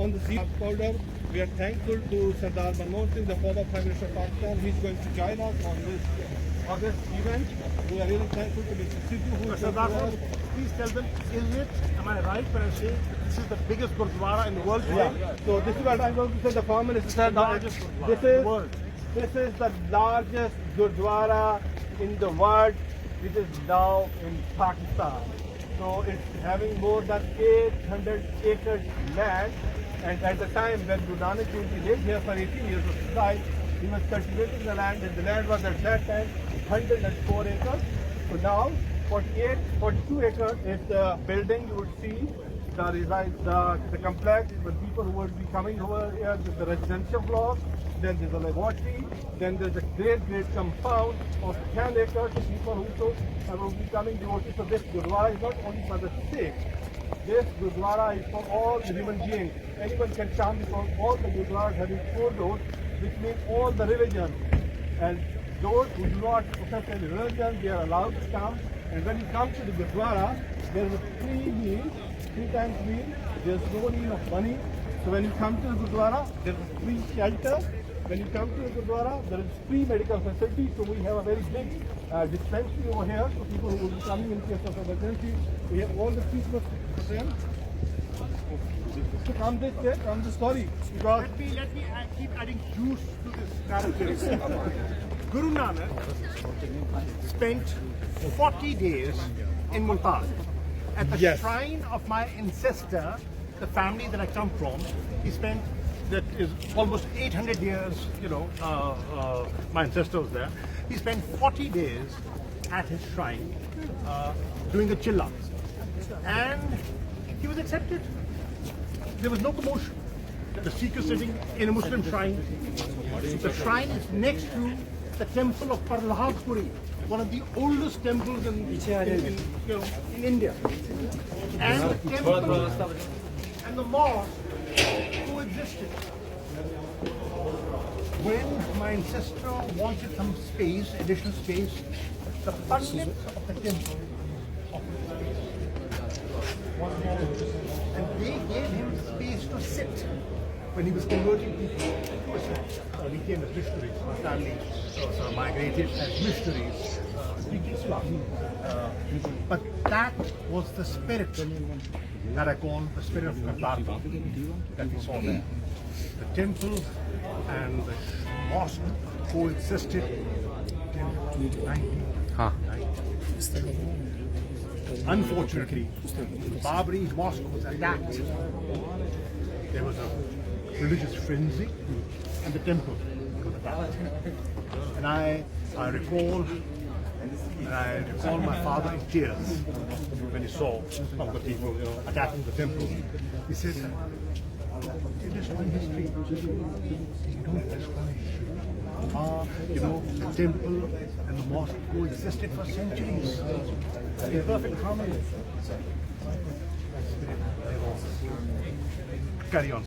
on the sea folder, we are thankful to Sardar Manmohan Singh, the former Prime Minister of Pakistan. He's going to join us on this August event. We are really thankful to Mr. Sidhu, who is Sardar Sahib, please tell them, am I right when I say this is the biggest Gurdwara in the world today? Yeah. So this is what I'm going to say. The Prime Minister said that this is the largest Gurdwara in the world, which is now in Pakistan. So it's having more than 800 acres land. And at the time when Guru Nanak Dev Ji lived here for 18 years of his life, he was cultivating the land, and the land was at that time 104 acres. So now 42 acres is the building. You would see the complex, the people who would be coming over here, the residential blocks, then there's a laboratory, then there's a great compound of 10 acres of people who will be coming devotees. So this Gurdwara is not only for the Sikhs. This Gurdwara is for all the human beings. Anyone can come because all the Gurdwaras having 4 doors, which means all the religions. And those who do not profess any religion, they are allowed to come. And when you come to the Gurdwara, there is a free meal, 3 times meal. There is no need of money. So when you come to the Gurdwara, there is free shelter. When you come to the Gurdwara, there is free medical facility. So we have a very big dispensary over here for people who will be coming in case of emergency. We have all the treatments for them. So come this way, come this story. Because Let me keep adding juice to this narrative. Guru Nanak spent 40 days in Multan at the shrine of my ancestor, the family that I come from. He spent, that is almost 800 years, my ancestor was there. He spent 40 days at his shrine doing a chilla. And he was accepted. There was no commotion. The Sikh is sitting in a Muslim shrine. The shrine is next to the temple of Parlahabpuri, one of the oldest temples in India. And the temple and the mosque coexisted. When my ancestor wanted some space, additional space, the pandits of the temple and they gave him space to sit when he was converting people to Islam. He came as missionaries. My family migrated as missionaries speaking Islam. But that was the spirit that I call the spirit of Kartarpur that we saw there. The temple and the mosque coexisted till 1990. Unfortunately, Babri mosque was attacked. There was a religious frenzy and the temple was attacked. And I recall my father in tears when he saw some of the people attacking the temple. He said, "You destroy history. You don't destroy history. The temple and the mosque coexisted for centuries in perfect harmony." Carry on.